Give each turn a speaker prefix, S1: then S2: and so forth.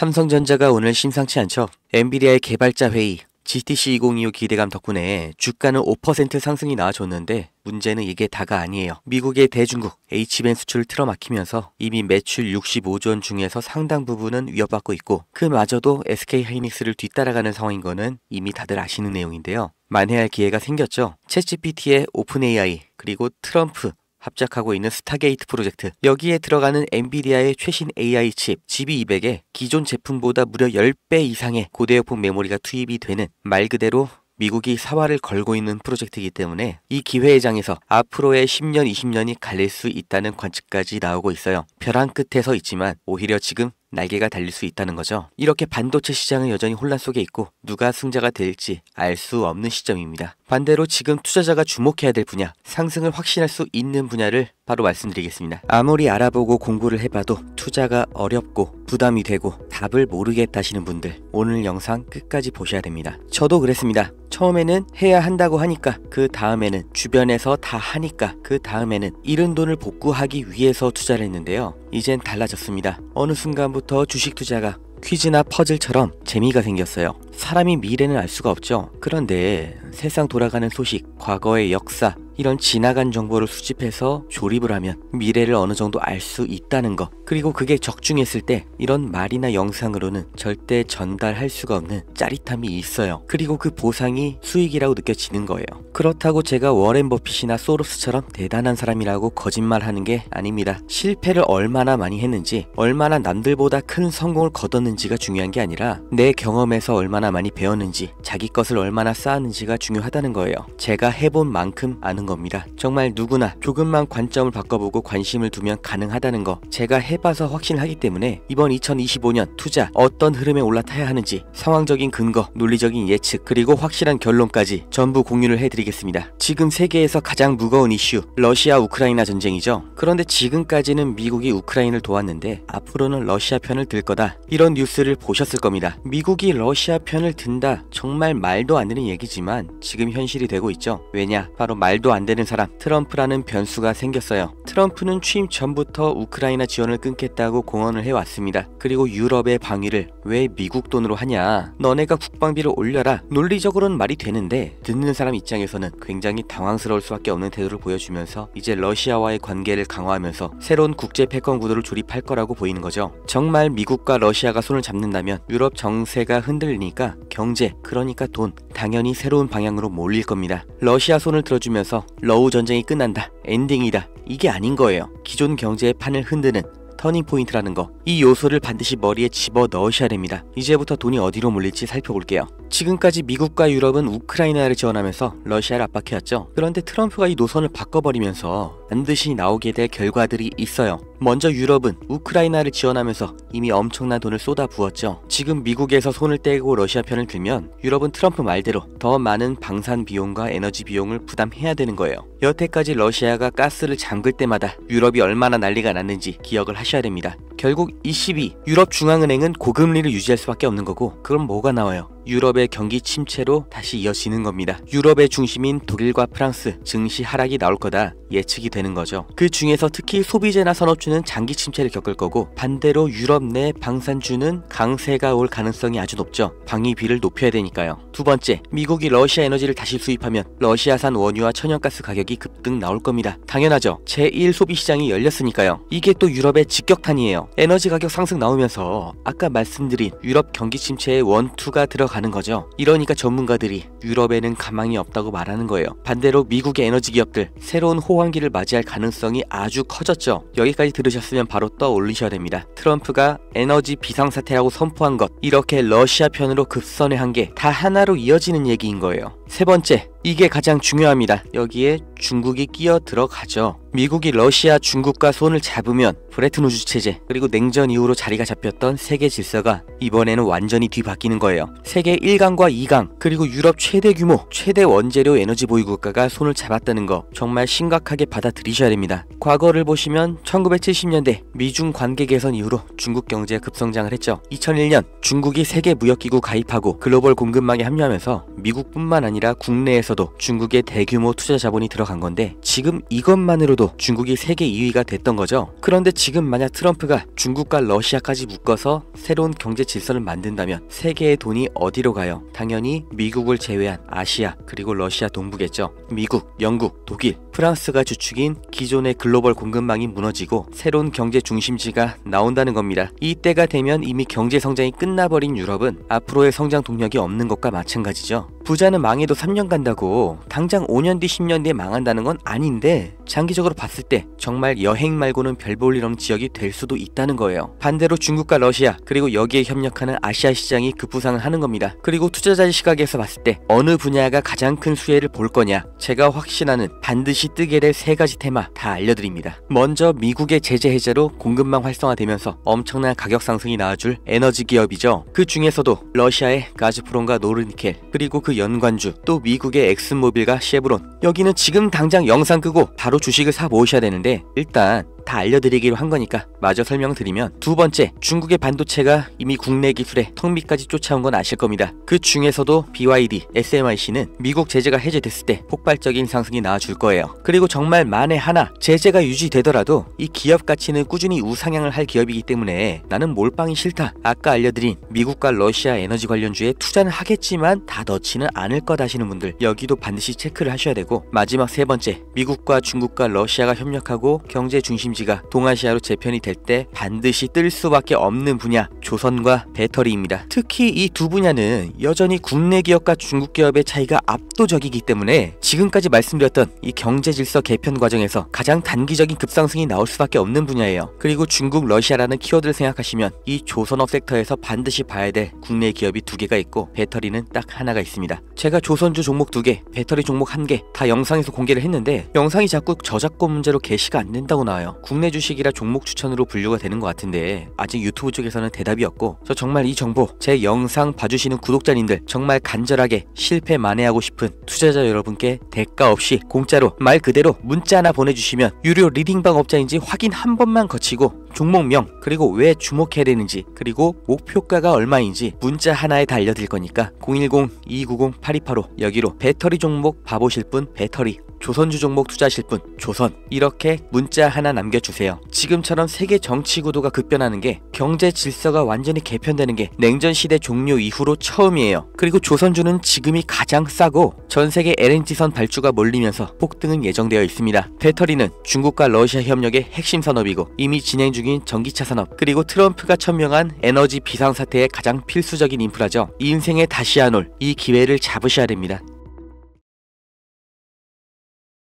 S1: 삼성전자가 오늘 심상치 않죠. 엔비디아의 개발자 회의, GTC 2025 기대감 덕분에 주가는 5% 상승이 나와줬는데 문제는 이게 다가 아니에요. 미국의 대중국 H밴 수출을 틀어막히면서 이미 매출 65조 원 중에서 상당 부분은 위협받고 있고 그마저도 SK하이닉스를 뒤따라가는 상황인 거는 이미 다들 아시는 내용인데요. 만회할 기회가 생겼죠. 챗GPT의 오픈AI 그리고 트럼프 합작하고 있는 스타게이트 프로젝트, 여기에 들어가는 엔비디아의 최신 AI 칩 GB200에 기존 제품보다 무려 10배 이상의 고대역폭 메모리가 투입이 되는, 말 그대로 미국이 사활을 걸고 있는 프로젝트이기 때문에 이 기회의 장에서 앞으로의 10년, 20년이 갈릴 수 있다는 관측까지 나오고 있어요. 벼랑 끝에 서 있지만 오히려 지금 날개가 달릴 수 있다는 거죠. 이렇게 반도체 시장은 여전히 혼란 속에 있고 누가 승자가 될지 알 수 없는 시점입니다. 반대로 지금 투자자가 주목해야 될 분야, 상승을 확신할 수 있는 분야를 바로 말씀드리겠습니다. 아무리 알아보고 공부를 해봐도 투자가 어렵고 부담이 되고 답을 모르겠다 하시는 분들, 오늘 영상 끝까지 보셔야 됩니다. 저도 그랬습니다. 처음에는 해야 한다고 하니까, 그 다음에는 주변에서 다 하니까, 그 다음에는 잃은 돈을 복구하기 위해서 투자를 했는데요. 이젠 달라졌습니다. 어느 순간부터 주식 투자가 퀴즈나 퍼즐처럼 재미가 생겼어요. 사람이 미래는 알 수가 없죠. 그런데 세상 돌아가는 소식, 과거의 역사, 이런 지나간 정보를 수집해서 조립을 하면 미래를 어느 정도 알 수 있다는 거, 그리고 그게 적중했을 때 이런 말이나 영상으로는 절대 전달할 수가 없는 짜릿함이 있어요. 그리고 그 보상이 수익이라고 느껴지는 거예요. 그렇다고 제가 워렌 버핏이나 소로스처럼 대단한 사람이라고 거짓말하는 게 아닙니다. 실패를 얼마나 많이 했는지, 얼마나 남들보다 큰 성공을 거뒀는지가 중요한 게 아니라 내 경험에서 얼마나 많이 배웠는지, 자기 것을 얼마나 쌓았는지가 중요하다는 거예요. 제가 해본 만큼 아는 겁니다. 정말 누구나 조금만 관점을 바꿔보고 관심을 두면 가능하다는 거, 제가 해봐서 확신하기 때문에 이번 2025년 투자 어떤 흐름에 올라타야 하는지 상황적인 근거, 논리적인 예측, 그리고 확실한 결론까지 전부 공유를 해드리겠습니다. 지금 세계에서 가장 무거운 이슈, 러시아 우크라이나 전쟁이죠. 그런데 지금까지는 미국이 우크라이나를 도왔는데 앞으로는 러시아 편을 들 거다, 이런 뉴스를 보셨을 겁니다. 미국이 러시아 편을 든다, 정말 말도 안 되는 얘기지만 지금 현실이 되고 있죠. 왜냐? 바로 말도 안 되는 사람, 트럼프라는 변수가 생겼어요. 트럼프는 취임 전부터 우크라이나 지원을 끊겠다고 공언을 해왔습니다. 그리고 유럽의 방위를 왜 미국 돈으로 하냐, 너네가 국방비를 올려라, 논리적으로는 말이 되는데 듣는 사람 입장에서는 굉장히 당황스러울 수밖에 없는 태도를 보여주면서 이제 러시아와의 관계를 강화하면서 새로운 국제 패권 구도를 조립할 거라고 보이는 거죠. 정말 미국과 러시아가 손을 잡는다면 유럽 정세가 흔들리니까 경제, 그러니까 돈, 당연히 새로운 방향으로 몰릴 겁니다. 러시아 손을 들어주면서 러우 전쟁이 끝난다, 엔딩이다, 이게 아닌 거예요. 기존 경제의 판을 흔드는 터닝포인트라는 거, 이 요소를 반드시 머리에 집어 넣으셔야 됩니다. 이제부터 돈이 어디로 몰릴지 살펴볼게요. 지금까지 미국과 유럽은 우크라이나를 지원하면서 러시아를 압박해왔죠. 그런데 트럼프가 이 노선을 바꿔버리면서 반드시 나오게 될 결과들이 있어요. 먼저 유럽은 우크라이나를 지원하면서 이미 엄청난 돈을 쏟아부었죠. 지금 미국에서 손을 떼고 러시아 편을 들면 유럽은 트럼프 말대로 더 많은 방산 비용과 에너지 비용을 부담해야 되는 거예요. 여태까지 러시아가 가스를 잠글 때마다 유럽이 얼마나 난리가 났는지 기억을 하셔야 됩니다. 결국 ECB, 유럽중앙은행은 고금리를 유지할 수밖에 없는 거고, 그럼 뭐가 나와요? 유럽의 경기 침체로 다시 이어지는 겁니다. 유럽의 중심인 독일과 프랑스 증시 하락이 나올 거다 예측이 되는 거죠. 그 중에서 특히 소비재나 산업주는 장기 침체를 겪을 거고, 반대로 유럽 내 방산주는 강세가 올 가능성이 아주 높죠. 방위비를 높여야 되니까요. 두 번째, 미국이 러시아 에너지를 다시 수입하면 러시아산 원유와 천연가스 가격이 급등 나올 겁니다. 당연하죠. 제1 소비시장이 열렸으니까요. 이게 또 유럽의 직격탄이에요. 에너지 가격 상승 나오면서 아까 말씀드린 유럽 경기 침체의 원투가 들어가는 거죠. 이러니까 전문가들이 유럽에는 가망이 없다고 말하는 거예요. 반대로 미국의 에너지 기업들 새로운 호황기를 맞이할 가능성이 아주 커졌죠. 여기까지 들으셨으면 바로 떠올리셔야 됩니다. 트럼프가 에너지 비상사태라고 선포한 것, 이렇게 러시아 편으로 급선회 한 게 다 하나로 이어지는 얘기인 거예요. 세 번째, 이게 가장 중요합니다. 여기에 중국이 끼어 들어가죠. 미국이 러시아, 중국과 손을 잡으면 브레튼 우즈 체제, 그리고 냉전 이후로 자리가 잡혔던 세계 질서가 이번에는 완전히 뒤바뀌는 거예요. 세계 1강과 2강, 그리고 유럽 최대 규모, 최대 원재료 에너지 보유 국가가 손을 잡았다는 거 정말 심각하게 받아들이셔야 됩니다. 과거를 보시면 1970년대 미중 관계 개선 이후로 중국 경제가 급성장을 했죠. 2001년 중국이 세계 무역기구 가입하고 글로벌 공급망에 합류하면서 미국뿐만 아니라 국내에서 중에서도 중국의 대규모 투자 자본이 들어간 건데 지금 이것만으로도 중국이 세계 2위가 됐던 거죠. 그런데 지금 만약 트럼프가 중국과 러시아까지 묶어서 새로운 경제 질서를 만든다면 세계의 돈이 어디로 가요? 당연히 미국을 제외한 아시아 그리고 러시아 동부겠죠. 미국, 영국, 독일, 프랑스가 주축인 기존의 글로벌 공급망이 무너지고 새로운 경제 중심지가 나온다는 겁니다. 이때가 되면 이미 경제 성장이 끝나버린 유럽은 앞으로의 성장 동력이 없는 것과 마찬가지죠. 부자는 망해도 3년 간다고 당장 5년 뒤 10년 뒤에 망한다는 건 아닌데 장기적으로 봤을 때 정말 여행 말고는 별 볼 일 없는 지역이 될 수도 있다는 거예요. 반대로 중국과 러시아 그리고 여기에 협력하는 아시아 시장이 급부상을 하는 겁니다. 그리고 투자자의 시각에서 봤을 때 어느 분야가 가장 큰 수혜를 볼 거냐, 제가 확신하는 반드시 뜨게 될 세 가지 테마 다 알려드립니다. 먼저 미국의 제재 해제로 공급망 활성화되면서 엄청난 가격 상승이 나와줄 에너지 기업이죠. 그 중에서도 러시아의 가즈프롬과 노르니켈 그리고 그 연관주 또 미국의 엑슨모빌과 쉐브론, 여기는 지금 당장 영상 끄고 바로 주식을 사 모으셔야 되는데 일단 다 알려드리기로 한 거니까 마저 설명드리면, 두 번째, 중국의 반도체가 이미 국내 기술에 턱 밑까지 쫓아온 건 아실 겁니다. 그 중에서도 BYD, SMIC는 미국 제재가 해제됐을 때 폭발적인 상승이 나와줄 거예요. 그리고 정말 만에 하나 제재가 유지되더라도 이 기업 가치는 꾸준히 우상향을 할 기업이기 때문에 나는 몰빵이 싫다, 아까 알려드린 미국과 러시아 에너지 관련주에 투자는 하겠지만 다 넣지는 않을 것 하시는 분들, 여기도 반드시 체크를 하셔야 되고, 마지막 세 번째, 미국과 중국과 러시아가 협력하고 경제 중심지가 동아시아로 재편이 될 때 반드시 뜰 수밖에 없는 분야, 조선과 배터리입니다. 특히 이 두 분야는 여전히 국내 기업과 중국 기업의 차이가 압도적이기 때문에 지금까지 말씀드렸던 이 경제 질서 개편 과정에서 가장 단기적인 급상승이 나올 수밖에 없는 분야예요. 그리고 중국, 러시아라는 키워드를 생각하시면 이 조선업 섹터에서 반드시 봐야 될 국내 기업이 두 개가 있고 배터리는 딱 하나가 있습니다. 제가 조선주 종목 2개, 배터리 종목 1개 다 영상에서 공개를 했는데 영상이 자꾸 저작권 문제로 게시가 안 된다고 나와요. 국내 주식이라 종목 추천으로 분류가 되는 것 같은데 아직 유튜브 쪽에서는 대답이 없고, 저 정말 이 정보 제 영상 봐주시는 구독자님들 정말 간절하게 실패 만회하고 싶은 투자자 여러분께 대가 없이 공짜로 말 그대로 문자 하나 보내주시면 유료 리딩방 업자인지 확인 한 번만 거치고 종목명 그리고 왜 주목해야 되는지 그리고 목표가가 얼마인지 문자 하나에 다 알려드릴 거니까 010-290-8285 여기로 배터리 종목 봐보실 분 배터리, 조선주 종목 투자하실 분 조선, 이렇게 문자 하나 남겨주세요. 지금처럼 세계 정치 구도가 급변하는 게, 경제 질서가 완전히 개편되는 게 냉전 시대 종료 이후로 처음이에요. 그리고 조선주는 지금이 가장 싸고 전 세계 LNG선 발주가 몰리면서 폭등은 예정되어 있습니다. 배터리는 중국과 러시아 협력의 핵심 산업이고 이미 진행 중인 전기차 산업, 그리고 트럼프가 천명한 에너지 비상사태의 가장 필수적인 인프라죠. 인생에 다시 안 올 이 기회를 잡으셔야 됩니다.